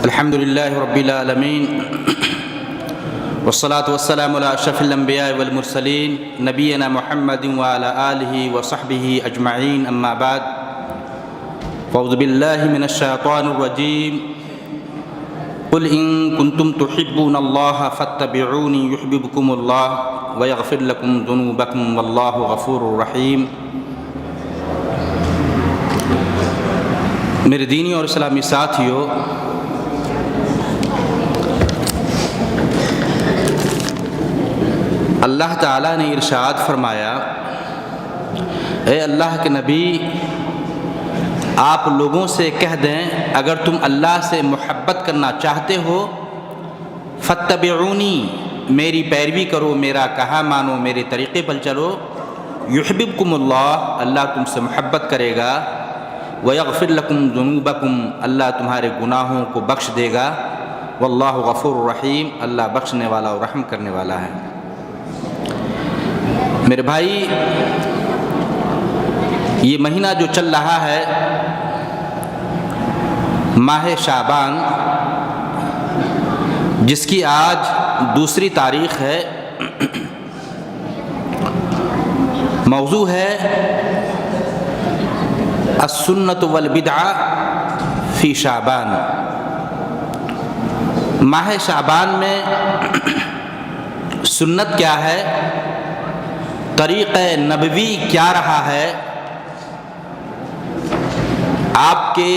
الحمد لله رب العالمين والصلاة والسلام على أشرف الأنبياء والمرسلين نبينا محمد وعلى آله وصحبه أجمعين أما بعد فأعوذ بالله من الشيطان الرجيم قل إن كنتم تحبون الله فاتبعوني يحببكم الله ويغفر لكم ذنوبكم والله غفور رحيم۔ میرے دینی اور اسلامی ساتھیوں، اللہ تعالیٰ نے ارشاد فرمایا، اے اللہ کے نبی، آپ لوگوں سے کہہ دیں اگر تم اللہ سے محبت کرنا چاہتے ہو فاتبعونی، میری پیروی کرو، میرا کہا مانو، میرے طریقے پر چلو، یحببکم اللہ، اللہ تم سے محبت کرے گا، ویغفر لکم ذنوبکم، اللہ تمہارے گناہوں کو بخش دے گا، واللہ غفور رحیم، اللہ بخشنے والا اور رحم کرنے والا ہے۔ میرے بھائی، یہ مہینہ جو چل رہا ہے ماہ شعبان، جس کی آج دوسری تاریخ ہے، موضوع ہے السنت والبدعہ فی شعبان۔ ماہ شعبان میں سنت کیا ہے، طریقہ نبوی کیا رہا ہے، آپ کے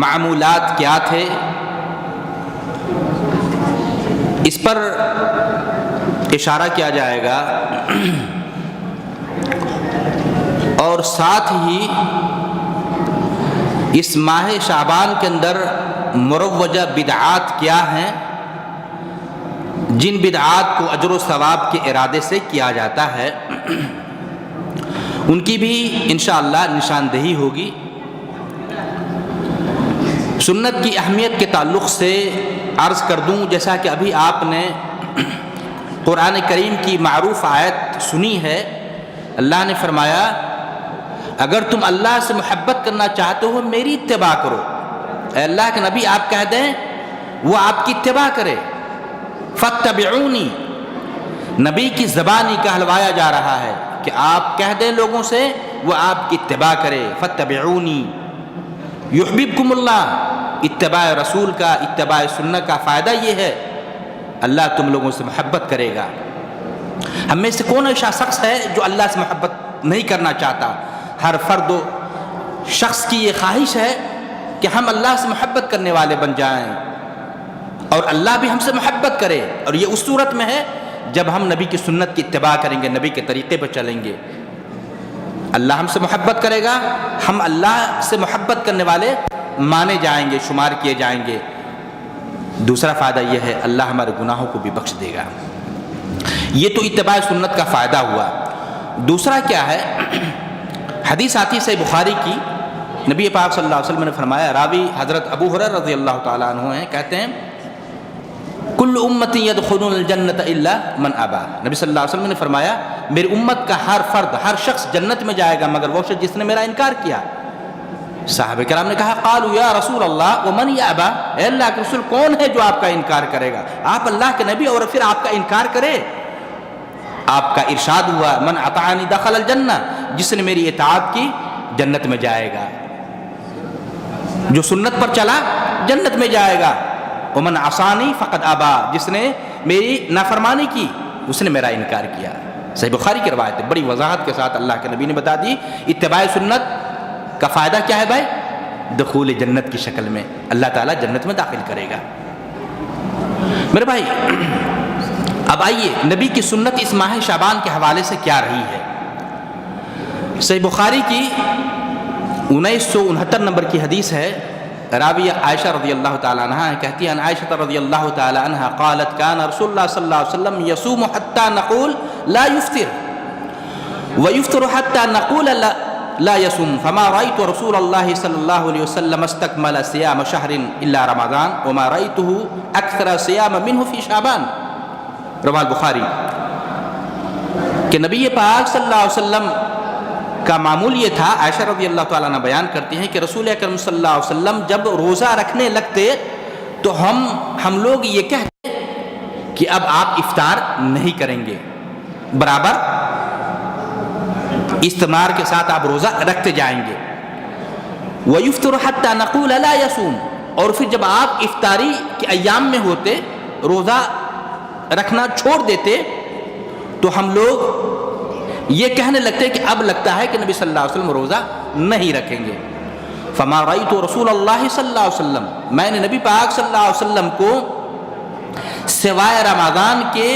معمولات کیا تھے، اس پر اشارہ کیا جائے گا، اور ساتھ ہی اس ماہ شعبان کے اندر مروجہ بدعات کیا ہیں، جن بدعات کو اجر و ثواب کے ارادے سے کیا جاتا ہے، ان کی بھی انشاءاللہ نشاندہی ہوگی۔ سنت کی اہمیت کے تعلق سے عرض کر دوں، جیسا کہ ابھی آپ نے قرآن کریم کی معروف آیت سنی ہے، اللہ نے فرمایا اگر تم اللہ سے محبت کرنا چاہتے ہو میری اتباع کرو۔ اے اللہ کے نبی، آپ کہہ دیں وہ آپ کی اتباع کرے، فاتبعونی، نبی کی زبانی کہلوایا جا رہا ہے کہ آپ کہہ دیں لوگوں سے وہ آپ کی اتباع کرے، فاتبعونی یحببکم اللہ۔ اتباع رسول کا، اتباع سنت کا فائدہ یہ ہے اللہ تم لوگوں سے محبت کرے گا۔ ہم میں سے کون ایسا شخص ہے جو اللہ سے محبت نہیں کرنا چاہتا؟ ہر فرد و شخص کی یہ خواہش ہے کہ ہم اللہ سے محبت کرنے والے بن جائیں اور اللہ بھی ہم سے محبت کرے، اور یہ اس صورت میں ہے جب ہم نبی کی سنت کی اتباع کریں گے، نبی کے طریقے پر چلیں گے، اللہ ہم سے محبت کرے گا، ہم اللہ سے محبت کرنے والے مانے جائیں گے، شمار کیے جائیں گے۔ دوسرا فائدہ یہ ہے اللہ ہمارے گناہوں کو بھی بخش دے گا۔ یہ تو اتباع سنت کا فائدہ ہوا۔ دوسرا کیا ہے، حدیث آتی ہے بخاری کی، نبی پاک صلی اللہ علیہ وسلم نے فرمایا، راوی حضرت ابو ہریرہ رضی اللہ تعالیٰ عنہ ہیں، کہتے ہیں کل امتی یدخلون الجنت الا من ابا۔ نبی صلی اللہ علیہ وسلم نے فرمایا میری امت کا ہر فرد، ہر شخص جنت میں جائے گا مگر وہ شخص جس نے میرا انکار کیا۔ صحابہ کرام نے کہا قالوا یا رسول اللہ ومن یابا، اے اللہ کے رسول کون ہے جو آپ کا انکار کرے گا؟ آپ اللہ کے نبی اور پھر آپ کا انکار کرے؟ آپ کا ارشاد ہوا من اطاعنی دخل الجنہ، جس نے میری اطاعت کی جنت میں جائے گا، جو سنت پر چلا جنت میں جائے گا، ومن عصانی فقد ابا، جس نے میری نافرمانی کی اس نے میرا انکار کیا۔ صحیح بخاری کی روایت ہے، بڑی وضاحت کے ساتھ اللہ کے نبی نے بتا دی اتباع سنت کا فائدہ کیا ہے بھائی، دخول جنت کی شکل میں اللہ تعالیٰ جنت میں داخل کرے گا۔ میرے بھائی، اب آئیے نبی کی سنت اس ماہ شعبان کے حوالے سے کیا رہی ہے۔ صحیح بخاری کی 1969 نمبر کی حدیث ہے، راویہ عائشہ رضی اللہ تعالیٰ عنہ کہتی ہیں، عائشہ رضی اللہ تعالیٰ عنہ قالت کان رسول اللہ صلی اللہ علیہ وسلم یصوم حتی نقول لا یفطر ویفطر حتی نقول لا يصوم فما رأيت رسول الله صلى الله عليه وسلم استكمل صيام شهر إلا رمضان وما رأيته أكثر صيام منه في شعبان۔ رواه البخاری کہ نبی پاک صلی اللہ علیہ وسلم کا معمول یہ تھا، عائشہ رضی اللہ تعالیٰ عنہ بیان کرتی ہیں کہ رسول اکرم صلی اللہ علیہ وسلم جب روزہ رکھنے لگتے تو ہم لوگ یہ کہتے کہ اب آپ افطار نہیں کریں گے، برابر استمرار کے ساتھ آپ روزہ رکھتے جائیں گے۔ وَيُفْطِرُ حَتَّى نَقُولَ لَا يَصُومُ، اور پھر جب آپ افطاری کے ایام میں ہوتے، روزہ رکھنا چھوڑ دیتے، تو ہم لوگ یہ کہنے لگتے کہ اب لگتا ہے کہ نبی صلی اللہ علیہ وسلم روزہ نہیں رکھیں گے۔ فَمَا رَأَيْتُ رَسُولَ اللَّهِ صلی اللہ علیہ وسلم، میں نے نبی پاک صلی اللہ علیہ وسلم کو سوائے رمضان کے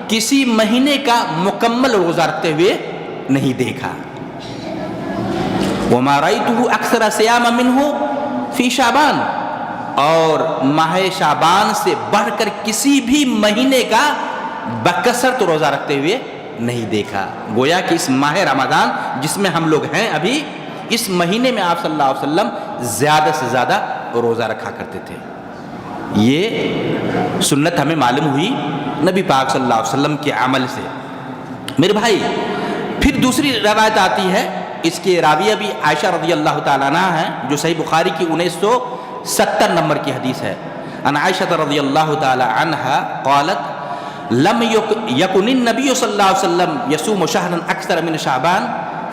کسی مہینے کا مکمل روزہ رکھتے ہوئے نہیں دیکھا۔ وَمَا رَأَيْتُهُ أَكْثَرَ صِيَامًا مِنْهُ فِي شعبان، اور ماہ شعبان سے بڑھ کر کسی بھی مہینے کا بکثرت روزہ رکھتے ہوئے نہیں دیکھا۔ گویا کہ اس ماہ رمضان جس میں ہم لوگ ہیں ابھی، اس مہینے میں آپ صلی اللہ علیہ وسلم زیادہ سے زیادہ روزہ رکھا کرتے تھے۔ یہ سنت ہمیں معلوم ہوئی نبی پاک صلی اللہ علیہ وسلم کے عمل سے۔ میرے بھائی، پھر دوسری روایت آتی ہے، اس کے راویہ بھی عائشہ رضی اللہ تعالیٰ عنہ ہیں، جو صحیح بخاری کی 1970 نمبر کی حدیث ہے۔ ان عائشہ رضی اللہ تعالیٰ عنہا قالت لم یکن النبی صلی اللہ علیہ وسلم یصوم شہرا اکثر من شعبان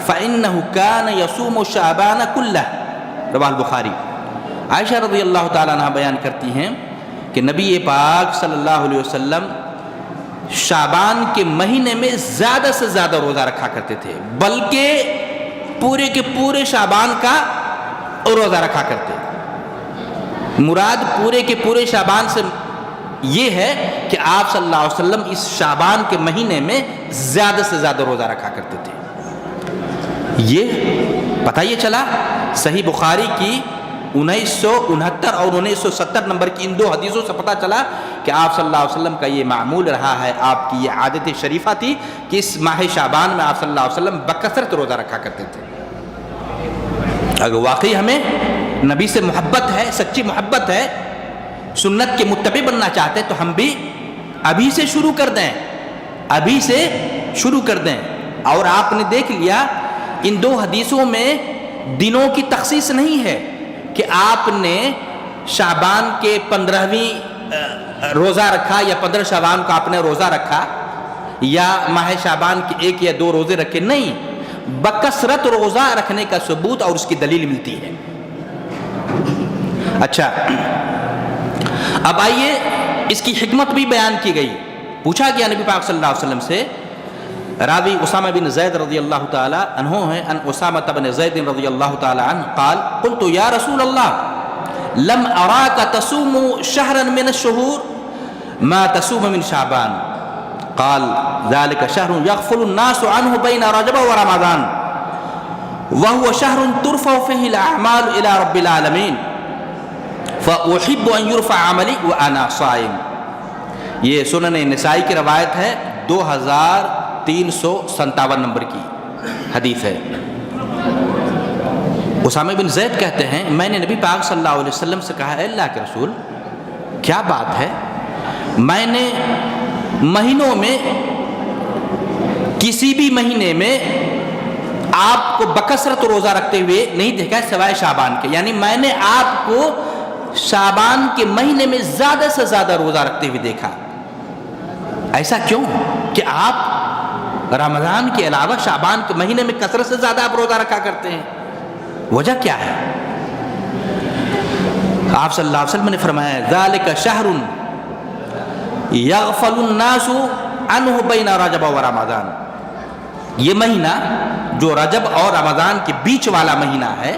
فإنه كان يصوم شعبان كله، رواه البخاری۔ عائشہ رضی اللہ تعالیٰ عنہ بیان کرتی ہیں کہ نبی پاک صلی اللہ علیہ وسلم شعبان کے مہینے میں زیادہ سے زیادہ روزہ رکھا کرتے تھے، بلکہ پورے کے پورے شعبان کا روزہ رکھا کرتے۔ مراد پورے کے پورے شعبان سے یہ ہے کہ آپ صلی اللہ علیہ وسلم اس شعبان کے مہینے میں زیادہ سے زیادہ روزہ رکھا کرتے تھے۔ یہ پتہ یہ چلا صحیح بخاری کی 1969 اور 1970 نمبر کی ان دو حدیثوں سے پتہ چلا کہ آپ صلی اللہ علیہ وسلم کا یہ معمول رہا ہے، آپ کی یہ عادت شریفہ تھی کہ اس ماہ شعبان میں آپ صلی اللہ علیہ وسلم بکثرت روزہ رکھا کرتے تھے۔ اگر واقعی ہمیں نبی سے محبت ہے، سچی محبت ہے، سنت کے متبع بننا چاہتے تو ہم بھی ابھی سے شروع کر دیں، ابھی سے شروع کر دیں۔ اور آپ نے دیکھ لیا ان دو حدیثوں میں دنوں کی تخصیص نہیں ہے کہ آپ نے شعبان کے 15ویں روزہ رکھا یا 15 شعبان کو آپ نے روزہ رکھا یا ماہ شعبان کے 1 یا 2 روزے رکھے، نہیں، بکثرت روزہ رکھنے کا ثبوت اور اس کی دلیل ملتی ہے۔ اچھا، اب آئیے اس کی حکمت بھی بیان کی گئی۔ پوچھا گیا نبی پاک صلی اللہ علیہ وسلم سے، راوی اسامہ بن زید رضی اللہ تعالی عنہ ہے، ان اسامہ بن زید رضی اللہ تعالی عنہ قال قلت یا رسول اللہ لم اراک تصوم شہرا من الشہور ما تصوم من شعبان قال ذلك شهر يغفل الناس عنه بين رجب ورمضان وهو شهر ترفع فيه الاعمال الى رب العالمين فاحب ان يرفع عملي وانا صائم۔ یہ سنن نسائی کی روایت ہے، 2357 نمبر کی حدیث ہے۔ اسامہ بن زید کہتے ہیں میں نے نبی پاک صلی اللہ علیہ وسلم سے کہا، اے اللہ کے رسول، کیا بات ہے، میں نے مہینوں میں کسی بھی مہینے میں آپ کو بکثرت روزہ رکھتے ہوئے نہیں دیکھا سوائے شعبان کے، یعنی میں نے آپ کو شعبان کے مہینے میں زیادہ سے زیادہ روزہ رکھتے ہوئے دیکھا۔ ایسا کیوں کہ آپ رمضان کے علاوہ شعبان کے مہینے میں کثرت سے زیادہ آپ روزہ رکھا کرتے ہیں، وجہ کیا ہے؟ آپ صلی اللہ علیہ وسلم نے فرمایا ذالک شہر یغفل الناس عنہ بین رجب و رمضان، یہ مہینہ جو رجب اور رمضان کے بیچ والا مہینہ ہے،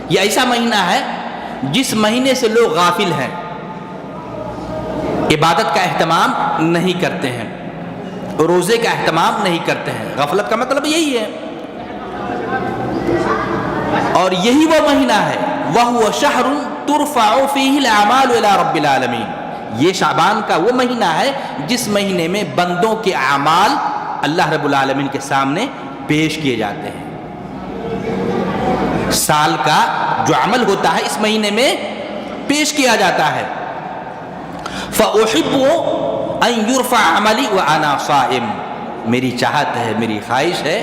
یہ ایسا مہینہ ہے جس مہینے سے لوگ غافل ہیں، عبادت کا اہتمام نہیں کرتے ہیں، روزے کا اہتمام نہیں کرتے ہیں۔ غفلت کا مطلب یہی ہے، اور یہی وہ مہینہ ہے وَهُوَ شَهْرٌ تُرْفَعُ فِيهِ الْأَعْمَالُ إِلَىٰ رَبِّ الْعَالَمِينَ، یہ شعبان کا وہ مہینہ ہے جس مہینے میں بندوں کے اعمال اللہ رب العالمین کے سامنے پیش کیے جاتے ہیں۔ سال کا جو عمل ہوتا ہے اس مہینے میں پیش کیا جاتا ہے۔ فَأُحِبُّ أَن يُرْفَعَ عَمَلِي وَأَنَا صَائِمٌ، میری چاہت ہے، میری خواہش ہے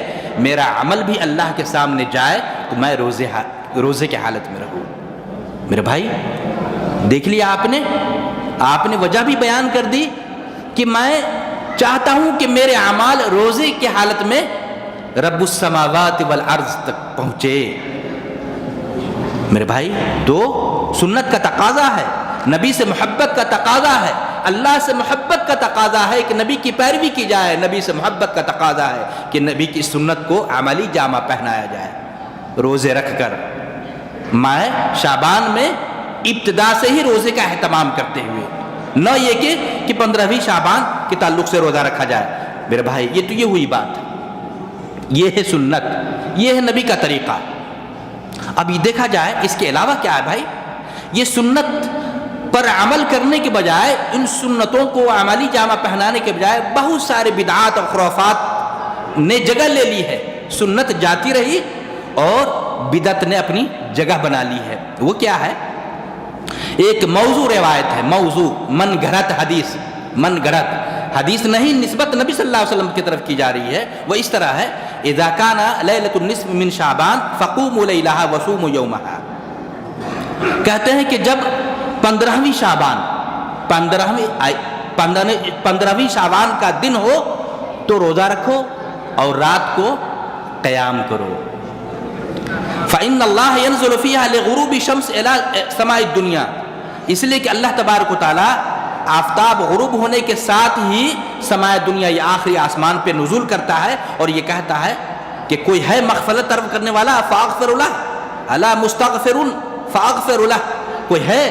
میرا عمل بھی اللہ کے سامنے جائے تو میں روزے کی حالت میں رہوں۔ میرے بھائی دیکھ لیا آپ نے وجہ بھی بیان کر دی کہ میں چاہتا ہوں کہ میرے اعمال روزے کی حالت میں رب السماوات والارض تک پہنچے۔ میرے بھائی تو سنت کا تقاضا ہے، نبی سے محبت کا تقاضا ہے، اللہ سے محبت کا تقاضا ہے کہ نبی کی پیروی کی جائے، نبی سے محبت کا تقاضا ہے کہ نبی کی سنت کو عملی جامہ پہنایا جائے۔ روزے رکھ کر ماہ شعبان میں ابتدا سے ہی روزے کا اہتمام کرتے ہوئے، نہ یہ کہ 15ویں شعبان کے تعلق سے روزہ رکھا جائے۔ میرے بھائی یہ ہوئی بات، یہ ہے سنت، یہ ہے نبی کا طریقہ۔ اب یہ دیکھا جائے اس کے علاوہ کیا ہے بھائی، یہ سنت پر عمل کرنے کے بجائے، ان سنتوں کو عملی جامہ پہنانے کے بجائے بہت سارے بدعات اور خرافات نے جگہ لے لی ہے۔ سنت جاتی رہی اور بدعت نے اپنی جگہ بنا لی ہے۔ وہ کیا ہے؟ ایک موضوع روایت ہے، موضوع من گھڑت حدیث نہیں، نسبت نبی صلی اللہ علیہ وسلم کی طرف کی جا رہی ہے۔ وہ اس طرح ہے، اذا کان لیلۃ النصف من شعبان فقوموا لیلھا وصوموا یومھا۔ کہتے ہیں کہ جب 15ویں شعبان کا دن ہو تو روزہ رکھو اور رات کو قیام کرو۔ فإن اللہ ينزل فيها لغروب الشمس إلى سماء الدنيا، اس لیے کہ اللہ تبارک و تعالی آفتاب غروب ہونے کے ساتھ ہی سماء دنیا یہ آخری آسمان پہ نزول کرتا ہے اور یہ کہتا ہے کہ کوئی ہے مغفرت طلب کرنے والا فاغفر لہ، الا مستغفر فاغفر لہ، کوئی ہے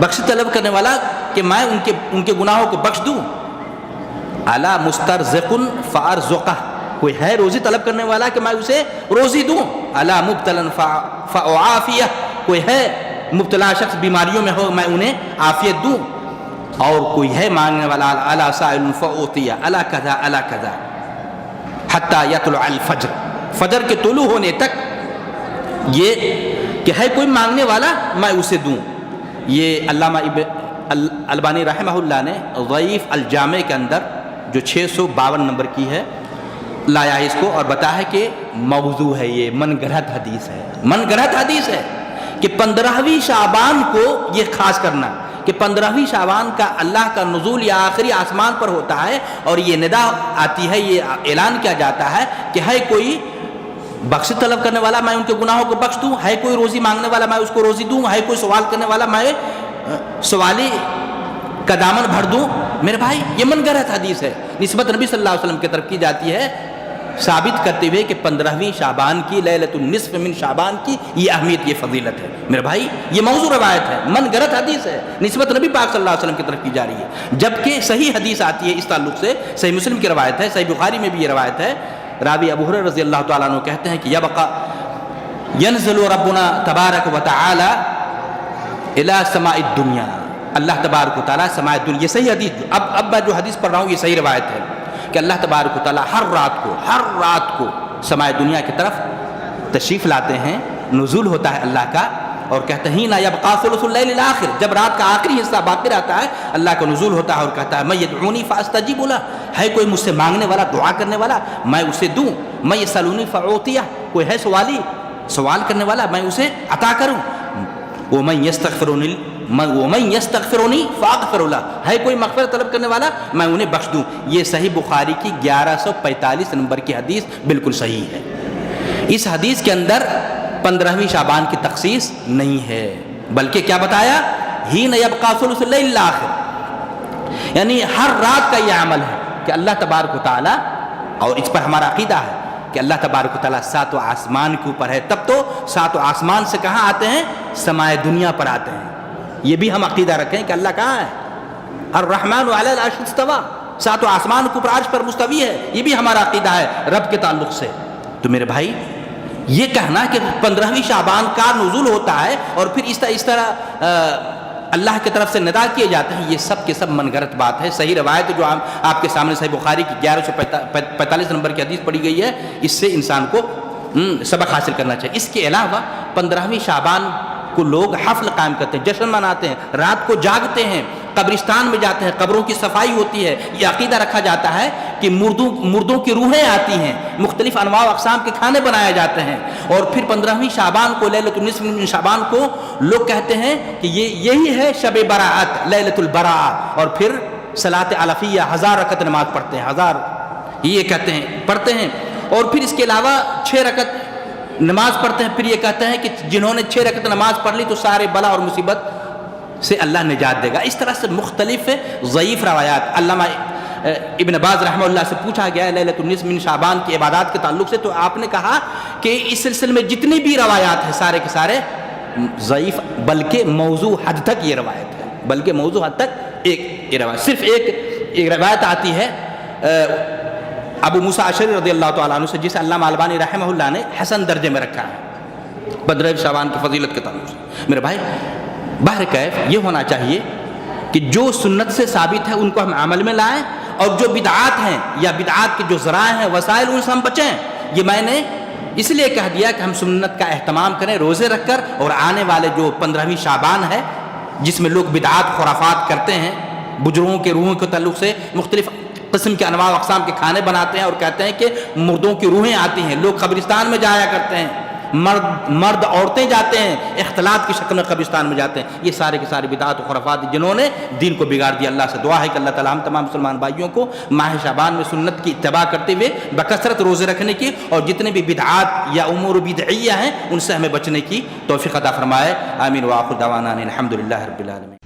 بخش طلب کرنے والا کہ میں ان کے گناہوں کو بخش دوں، الا مسترزق فارزقہ، کوئی ہے روزی طلب کرنے والا کہ میں اسے روزی دوں، الا مبتلا فاعافیہ، کوئی ہے مبتلا شخص بیماریوں میں ہو میں انہیں عافیت دوں، اور کوئی ہے مانگنے والا الا سائل فاعطیہ، الا کذا الا کذا، حتی یطلع الفجر، فجر کے طلوع ہونے تک یہ کہ ہے کوئی مانگنے والا میں اسے دوں۔ یہ علامہ البانی رحمہ اللہ نے ضعیف الجامع کے اندر جو 652 نمبر کی ہے لایا ہے اس کو، اور بتا ہے کہ موضوع ہے، یہ من گھڑت حدیث ہے کہ 15ویں شعبان کو یہ خاص کرنا کہ 15ویں شعبان کا اللہ کا نزول یا آخری آسمان پر ہوتا ہے، اور یہ ندا آتی ہے، یہ اعلان کیا جاتا ہے کہ ہے کوئی بخش طلب کرنے والا میں ان کے گناہوں کو بخش دوں، ہے کوئی روزی مانگنے والا میں اس کو روزی دوں، ہے کوئی سوال کرنے والا میں سوالی کا دامن بھر دوں۔ میرے بھائی یہ من گھڑت حدیث ہے، نسبت نبی صلی اللہ علیہ وسلم کی طرف کی جاتی ہے، ثابت کرتے ہوئے کہ 15ویں شعبان کی لیلۃ النصف من شعبان کی یہ اہمیت، یہ فضیلت ہے۔ میرے بھائی یہ موضوع روایت ہے، من گھڑت حدیث ہے، نسبت نبی پاک صلی اللہ علیہ وسلم کی طرف کی جا رہی ہے، جبکہ صحیح حدیث آتی ہے اس تعلق سے، صحیح مسلم کی روایت ہے، صحیح بخاری میں بھی یہ روایت ہے، راوی ابو ہریرہ رضی اللہ تعالیٰ عنہ کہتے ہیں کہ یبقى ينزل ربنا تبارک و تعالی الى سماء الدنیا، اللہ تبارک و تعالیٰ سماء الدنیا، یہ صحیح حدیث، اب میں جو حدیث پڑھ رہا ہوں یہ صحیح روایت ہے کہ اللہ تبارک و تعالیٰ ہر رات کو سماء دنیا کی طرف تشریف لاتے ہیں، نزول ہوتا ہے اللہ کا، اور کہتے ہیں نا یبقى ثلث اللیل الاخر، جب رات کا آخری حصہ باقی رہتا ہے اللہ کا نزول ہوتا ہے اور کہتا ہے میں یدعونی فاستجیب لہ، ہے کوئی مجھ سے مانگنے والا دعا کرنے والا میں اسے دوں، میں یسألونی فاعطیہ، کوئی ہے سوال کرنے والا میں اسے عطا کروں، ومن یستغفرنی فاغفر لہ، ہے کوئی مغفرت طلب کرنے والا میں انہیں بخش دوں۔ یہ صحیح بخاری کی 1145 نمبر کی حدیث بالکل صحیح ہے۔ اس حدیث کے اندر 15ویں شعبان کی تخصیص نہیں ہے، بلکہ کیا بتایا، حین یبقى ثلث اللیل الاخر، یعنی ہر رات کا یہ عمل ہے کہ اللہ تبارک و تعالیٰ، اور اس پر ہمارا عقیدہ ہے کہ اللہ تبارک و تعالیٰ 7 آسمان کے اوپر ہے، تب تو 7 آسمان سے کہاں آتے ہیں، سماء دنیا پر آتے ہیں۔ یہ بھی ہم عقیدہ رکھیں کہ اللہ کہاں ہے، الرحمن علی العرش استوی، 7 آسمان کے اوپر عرش پر مستوی ہے، یہ بھی ہمارا عقیدہ ہے رب کے تعلق سے۔ تو میرے بھائی یہ کہنا کہ 15ویں شعبان کا نزول ہوتا ہے اور پھر اس طرح اللہ کی طرف سے ندا کیے جاتے ہیں، یہ سب کے سب من گھڑت بات ہے۔ صحیح روایت جو آپ کے سامنے صحیح بخاری کی 1145 نمبر کی حدیث پڑھی گئی ہے، اس سے انسان کو سبق حاصل کرنا چاہیے۔ اس کے علاوہ 15ویں شعبان کو لوگ حفل قائم کرتے ہیں، جشن مناتے ہیں، رات کو جاگتے ہیں، قبرستان میں جاتے ہیں، قبروں کی صفائی ہوتی ہے، یہ عقیدہ رکھا جاتا ہے کہ مردوں کی روحیں آتی ہیں، مختلف انواع و اقسام کے کھانے بنائے جاتے ہیں، اور پھر 15ویں شعبان کو، لیلۃ النصف من شعبان کو لوگ کہتے ہیں کہ یہی ہے شب براءت، لیلۃ البراء، اور پھر صلاۃ علفیہ 1000 رکعت نماز پڑھتے ہیں، 1000 یہ کہتے ہیں پڑھتے ہیں، اور پھر اس کے علاوہ 6 رکعت نماز پڑھتے ہیں، پھر یہ کہتے ہیں کہ جنہوں نے 6 رکعت نماز پڑھ لی تو سارے بلا اور مصیبت سے اللہ نجات دے گا۔ اس طرح سے مختلف ضعیف روایات۔ علامہ ابن باز رحمہ اللہ سے پوچھا گیا ہے لیلۃ النصف من شعبان کی عبادات کے تعلق سے، تو آپ نے کہا کہ اس سلسلے میں جتنی بھی روایات ہیں سارے کے سارے ضعیف، بلکہ موضوع حد تک یہ روایت ہے، بلکہ موضوع حد تک ایک یہ روایت، صرف ایک روایت آتی ہے ابو موسیٰ اشعری رضی اللہ تعالیٰ عنہ سے، جسے علامہ البانی رحمہ اللہ نے حسن درجے میں رکھا ہے 15 شعبان کی فضیلت کے تعلق سے۔ میرے بھائی، بہر کیف یہ ہونا چاہیے کہ جو سنت سے ثابت ہے ان کو ہم عمل میں لائیں، اور جو بدعات ہیں یا بدعات کے جو ذرائع ہیں، وسائل، ان سے ہم بچیں۔ یہ میں نے اس لیے کہہ دیا کہ ہم سنت کا اہتمام کریں روزے رکھ کر، اور آنے والے جو 15ویں شعبان ہے جس میں لوگ بدعات خرافات کرتے ہیں، بزرگوں کے روحوں کے تعلق سے مختلف قسم کے انواع و اقسام کے کھانے بناتے ہیں، اور کہتے ہیں کہ مردوں کی روحیں آتی ہیں، لوگ قبرستان میں جایا کرتے ہیں، مرد عورتیں جاتے ہیں، اختلاط کی شکل میں قبرستان میں جاتے ہیں، یہ سارے کے سارے بدعات و خرافات جنہوں نے دین کو بگاڑ دیا۔ اللہ سے دعا ہے کہ اللہ تعالیٰ ہم تمام مسلمان بھائیوں کو ماہ شعبان میں سنت کی اتباع کرتے ہوئے بکثرت روزے رکھنے کی، اور جتنے بھی بدعات یا امور بدعیہ ہیں ان سے ہمیں بچنے کی توفیق عطا فرمائے۔ آمین وآخر دعوانا الحمدللہ رب العالمین۔